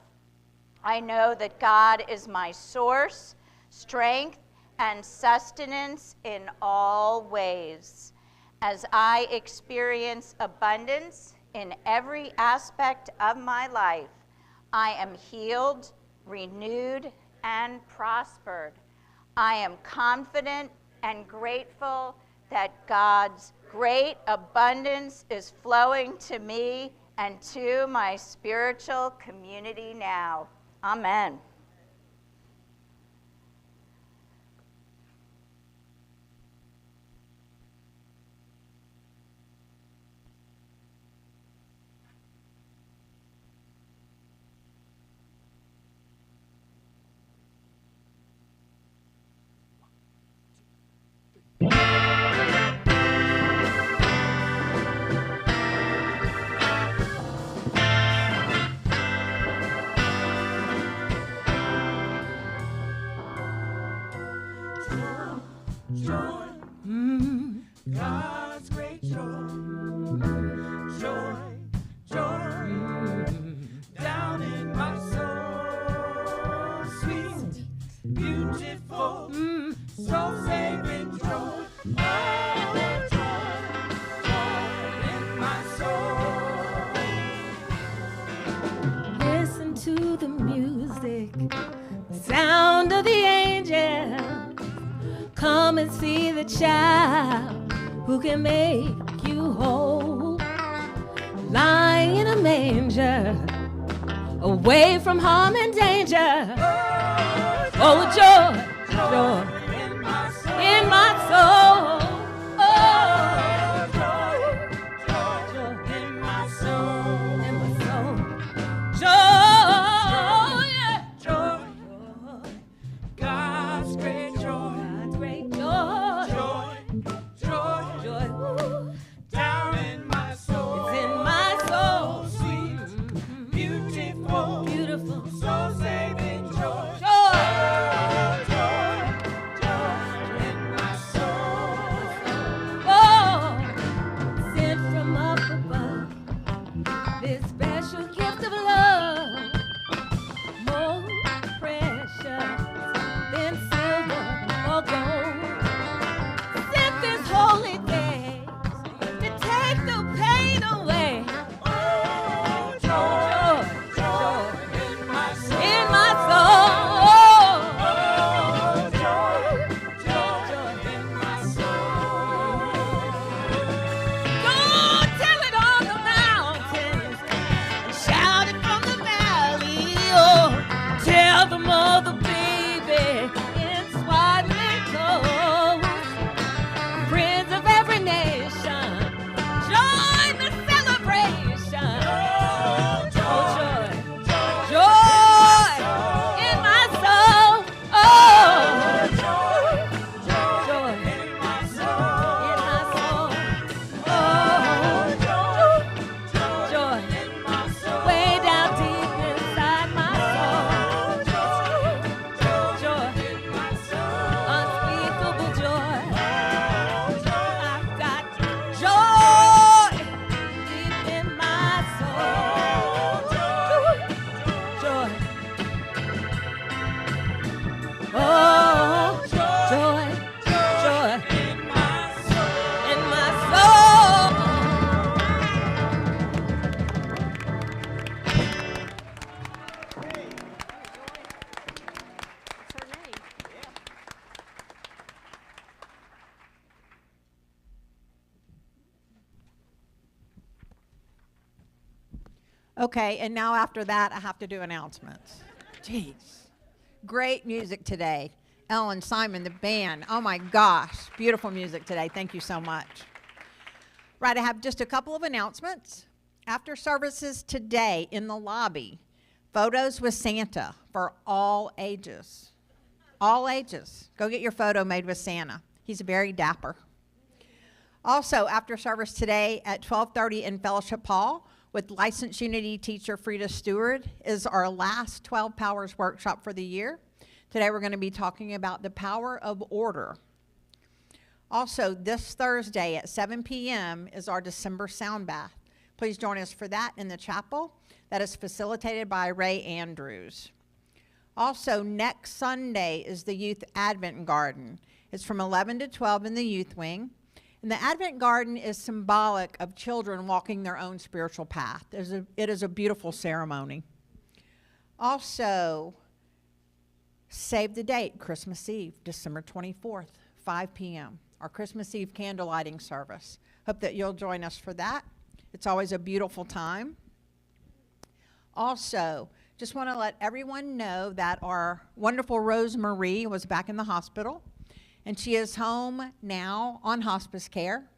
I know that God is my source, strength, and sustenance in all ways. As I experience abundance in every aspect of my life, I am healed, renewed, and prospered. I am confident and grateful that God's great abundance is flowing to me and to my spiritual community now. Amen. God's great joy, joy, joy, down in my soul, sweet, beautiful, soul-saving joy, oh, joy, joy in my soul. Listen to the music, the sound of the angels. Come and see the child who can make you whole. Lying in a manger, away from harm and danger. Oh, joy, joy in my soul. Oh, joy in my soul. In my soul. Joy, yeah. Joy. God's great joy. Down in my soul, it's in my soul, sweet, beautiful, beautiful, soul-saving joy, joy, joy in my soul. Oh, sent from up above, this special gift of love, more precious than silver or gold. Sent this holy day to take the pain away. Oh, joy, joy in my soul. In my soul. Oh, joy in my soul. Go tell it on the mountains and shout Okay, and now after that, I have to do announcements. Jeez. Great music today. Ellen, Simon, the band. Oh my gosh, beautiful music today. Thank you so much. Right, I have just a couple of announcements. After services today in the lobby, photos with Santa for all ages. All ages. Go get your photo made with Santa. He's very dapper. Also, after service today at 12:30 in Fellowship Hall with licensed Unity teacher Frida Stewart is our last 12 Powers workshop for the year. Today we're going to be talking about the power of order. Also, this Thursday at 7 p.m. is our December sound bath. Please join us for that in the chapel. That is facilitated by Ray Andrews. Also, next Sunday is the Youth Advent Garden. It's from 11 to 12 in the youth wing. And the Advent Garden is symbolic of children walking their own spiritual path. It is a beautiful ceremony. Also, save the date, Christmas Eve, December 24th, 5 p.m., our Christmas Eve candle lighting service. Hope that you'll join us for that. It's always a beautiful time. Also, just want to let everyone know that our wonderful Rose Marie was back in the hospital, and she is home now on hospice care.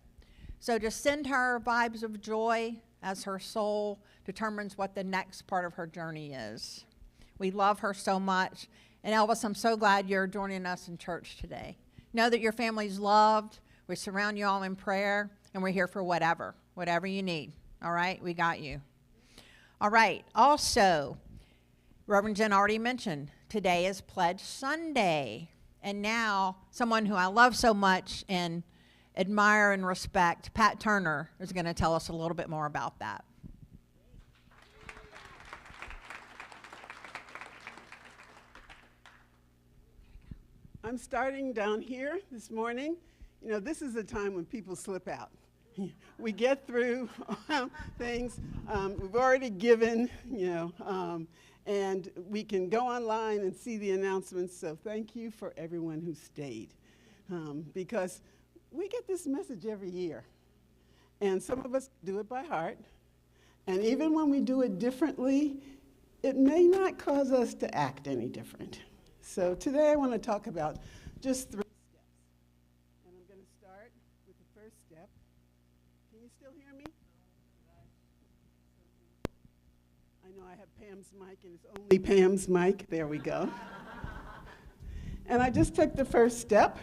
So just send her vibes of joy as her soul determines what the next part of her journey is. We love her so much. And Elvis, I'm so glad you're joining us in church today. Know that your family's loved. We surround you all in prayer, and we're here for whatever you need. All right, we got you. All right, also, Reverend Jen already mentioned, today is Pledge Sunday. And now, someone who I love so much and admire and respect, Pat Turner, is going to tell us a little bit more about that. I'm starting down here this morning. You know, this is a time when people slip out. We get through things. We've already given, and we can go online and see the announcements. So thank you for everyone who stayed, because we get this message every year. And some of us do it by heart. And even when we do it differently, it may not cause us to act any different. So today I want to talk about just 3 steps. And I'm going to start with the first step. Can you still hear me? I know I have Pam's mic, and it's only Pam's mic. There we go. And I just took the first step,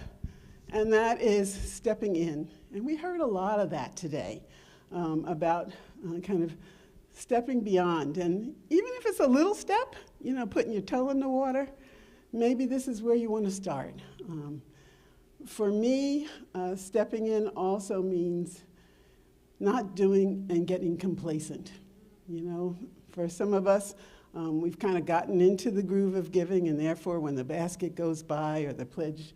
and that is stepping in. And we heard a lot of that today about kind of stepping beyond. And even if it's a little step, putting your toe in the water, maybe this is where you want to start. For me, stepping in also means not doing and getting complacent. For some of us, we've kind of gotten into the groove of giving, and therefore when the basket goes by or the pledge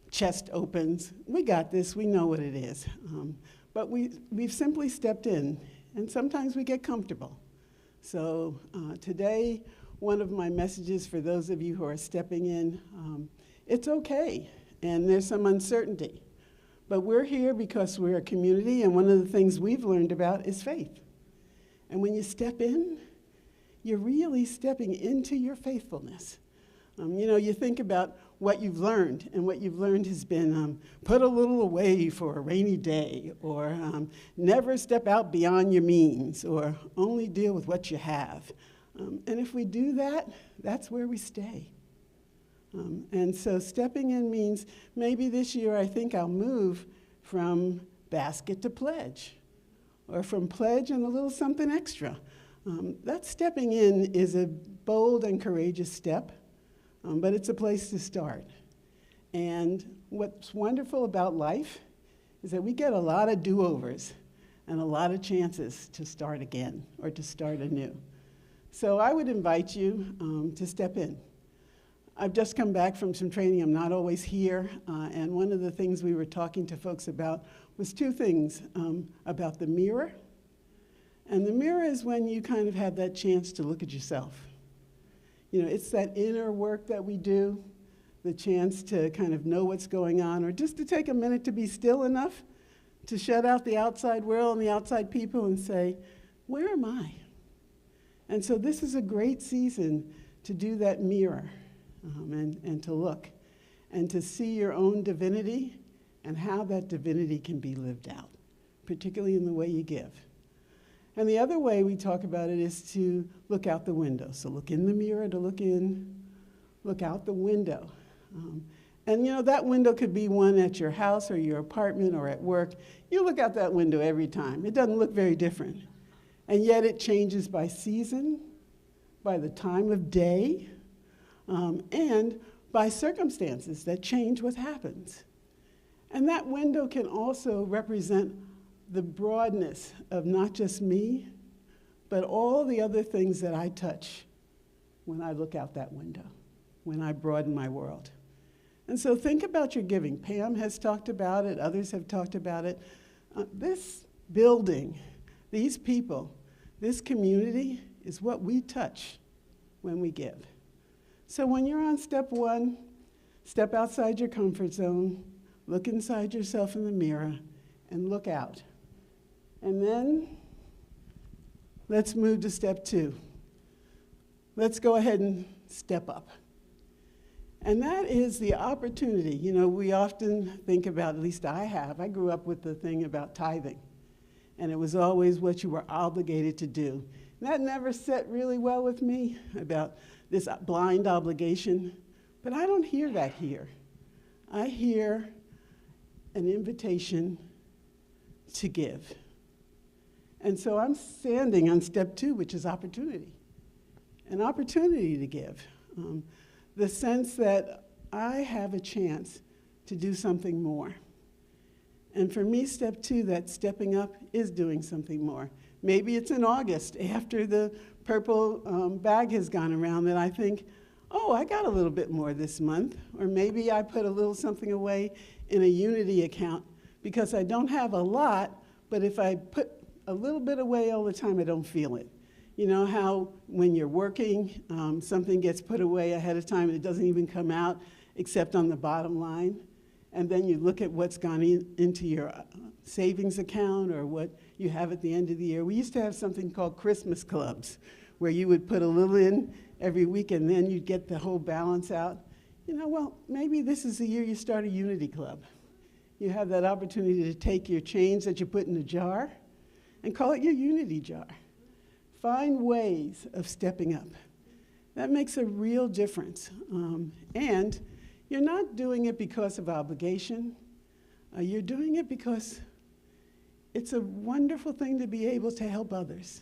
chest opens, we got this, we know what it is. But we've simply stepped in, and sometimes we get comfortable. So today, one of my messages for those of you who are stepping in, it's okay, and there's some uncertainty. But we're here because we're a community, and one of the things we've learned about is faith. And when you step in, you're really stepping into your faithfulness. You think about what you've learned, and what you've learned has been put a little away for a rainy day, or never step out beyond your means, or only deal with what you have. And if we do that, that's where we stay. And so stepping in means maybe this year I think I'll move from basket to pledge, or from pledge and a little something extra. That stepping in is a bold and courageous step, but it's a place to start. And what's wonderful about life is that we get a lot of do-overs and a lot of chances to start again or to start anew. So I would invite you to step in. I've just come back from some training. I'm not always here. And one of the things we were talking to folks about was 2 things, about the mirror. And the mirror is when you kind of have that chance to look at yourself. It's that inner work that we do, the chance to kind of know what's going on, or just to take a minute to be still enough to shut out the outside world and the outside people and say, where am I? And so this is a great season to do that mirror and to look and to see your own divinity and how that divinity can be lived out, particularly in the way you give. And the other way we talk about it is to look out the window. So look in the mirror to look in, look out the window. And you know, that window could be one at your house or your apartment or at work. You look out that window every time. It doesn't look very different. And yet it changes by season, by the time of day, and by circumstances that change what happens. And that window can also represent the broadness of not just me, but all the other things that I touch when I look out that window, when I broaden my world. And so think about your giving. Pam has talked about it, others have talked about it. This building, these people, this community is what we touch when we give. So when you're on step one, step outside your comfort zone, look inside yourself in the mirror, and look out. And then let's move to step two. Let's go ahead and step up. And that is the opportunity. You know, we often think about, at least I have, I grew up with the thing about tithing. And it was always what you were obligated to do. And that never set really well with me, about this blind obligation. But I don't hear that here. I hear an invitation to give. And so I'm standing on step two, which is opportunity. An opportunity to give. The sense that I have a chance to do something more. And for me, step two, that stepping up, is doing something more. Maybe it's in August, after the purple bag has gone around, that I think, oh, I got a little bit more this month. Or maybe I put a little something away in a Unity account because I don't have a lot, but if I put a little bit away all the time, I don't feel it. You know how when you're working, something gets put away ahead of time and it doesn't even come out except on the bottom line? And then you look at what's gone into your savings account or what you have at the end of the year. We used to have something called Christmas clubs, where you would put a little in every week and then you'd get the whole balance out. You know, well, maybe this is the year you start a Unity Club. You have that opportunity to take your change that you put in a jar and call it your Unity jar. Find ways of stepping up. That makes a real difference. And you're not doing it because of obligation. You're doing it because it's a wonderful thing to be able to help others.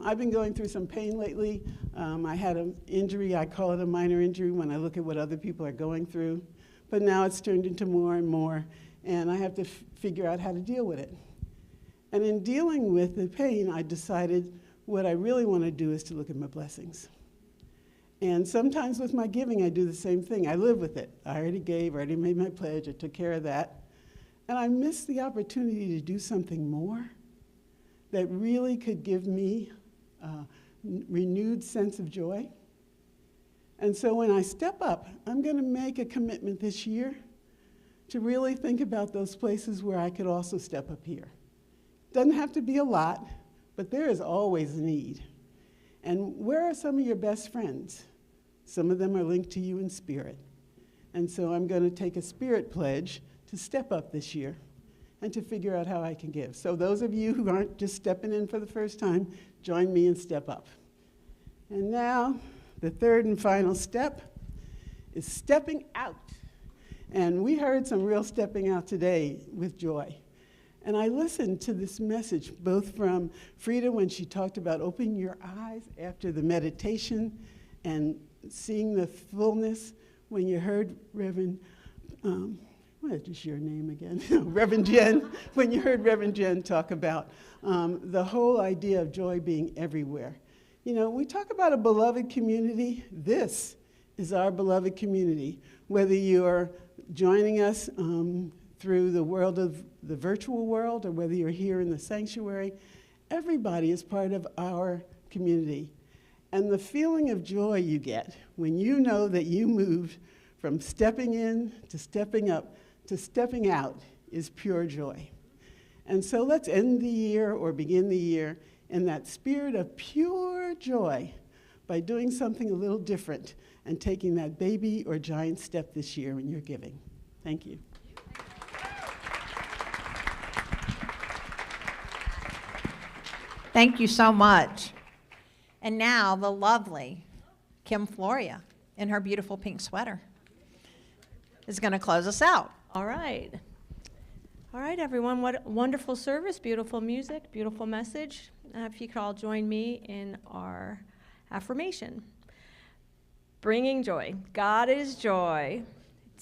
I've been going through some pain lately. I had an injury. I call it a minor injury when I look at what other people are going through. But now it's turned into more and more, and I have to figure out how to deal with it. And in dealing with the pain, I decided what I really want to do is to look at my blessings. And sometimes with my giving, I do the same thing. I live with it. I already gave, I already made my pledge, I took care of that. And I missed the opportunity to do something more that really could give me a renewed sense of joy. And so when I step up, I'm going to make a commitment this year to really think about those places where I could also step up here. Doesn't have to be a lot, but there is always a need. And where are some of your best friends? Some of them are linked to you in spirit. And so I'm going to take a spirit pledge to step up this year and to figure out how I can give. So those of you who aren't just stepping in for the first time, join me and step up. And now, the third and final step is stepping out. And we heard some real stepping out today with Joy. And I listened to this message, both from Frida when she talked about opening your eyes after the meditation and seeing the fullness, when you heard Reverend, what is your name again? Reverend Jen, when you heard Reverend Jen talk about the whole idea of joy being everywhere. You know, we talk about a beloved community. This is our beloved community. Whether you're joining us through the world of the virtual world or whether you're here in the sanctuary, everybody is part of our community. And the feeling of joy you get when you know that you moved from stepping in to stepping up to stepping out is pure joy. And so let's end the year or begin the year in that spirit of pure joy by doing something a little different and taking that baby or giant step this year in your giving. Thank you. Thank you so much. And now the lovely Kim Floria in her beautiful pink sweater is going to close us out. All right. All right, everyone. What a wonderful service, beautiful music, beautiful message. If you could all join me in our affirmation. Bringing joy. God is joy.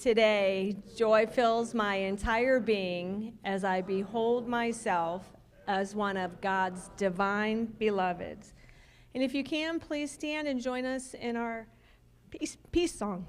Today, joy fills my entire being as I behold myself as one of God's divine beloveds. And if you can, please stand and join us in our peace song.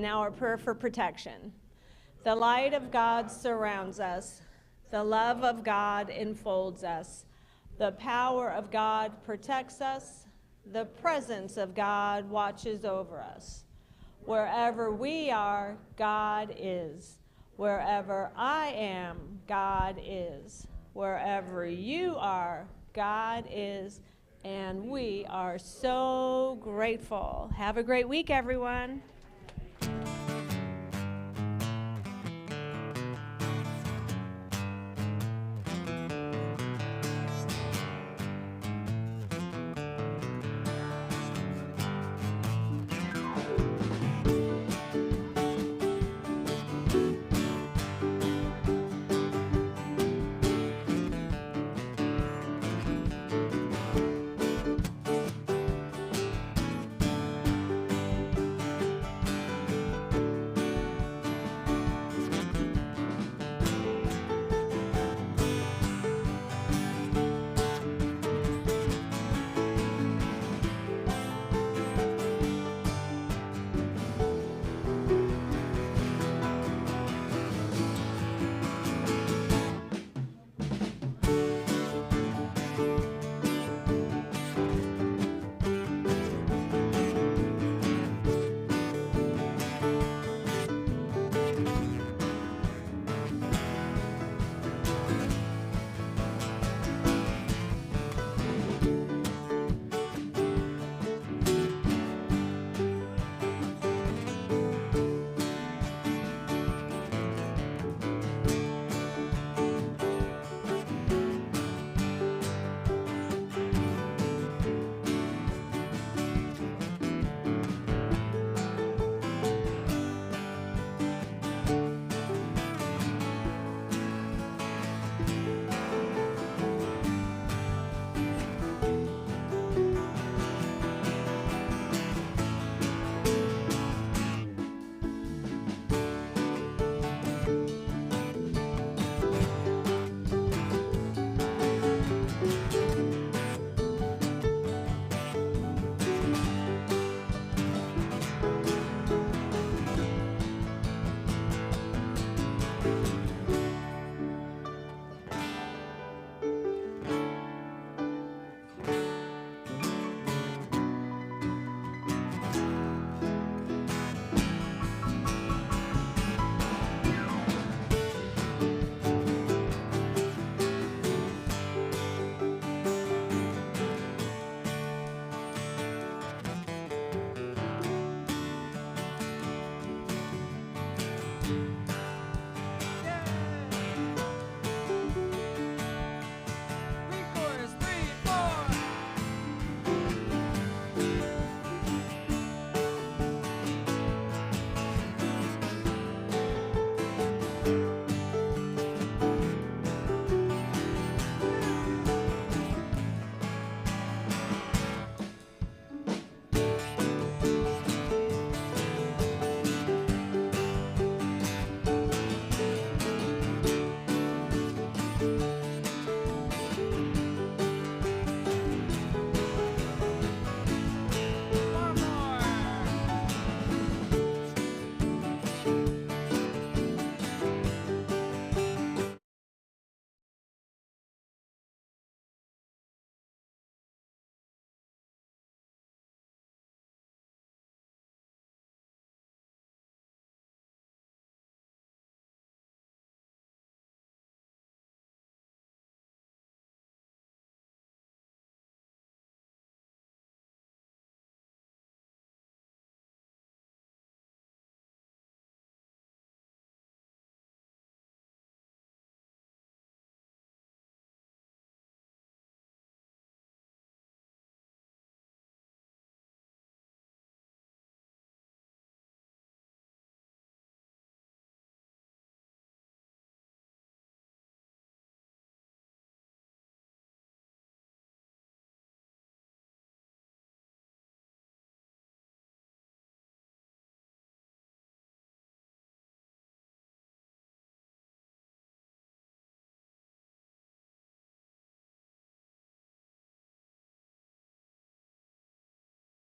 And now our prayer for protection. The light of God surrounds us. The love of God enfolds us. The power of God protects us. The presence of God watches over us. Wherever we are, God is. Wherever I am, God is. Wherever you are, God is. And we are so grateful. Have a great week, everyone.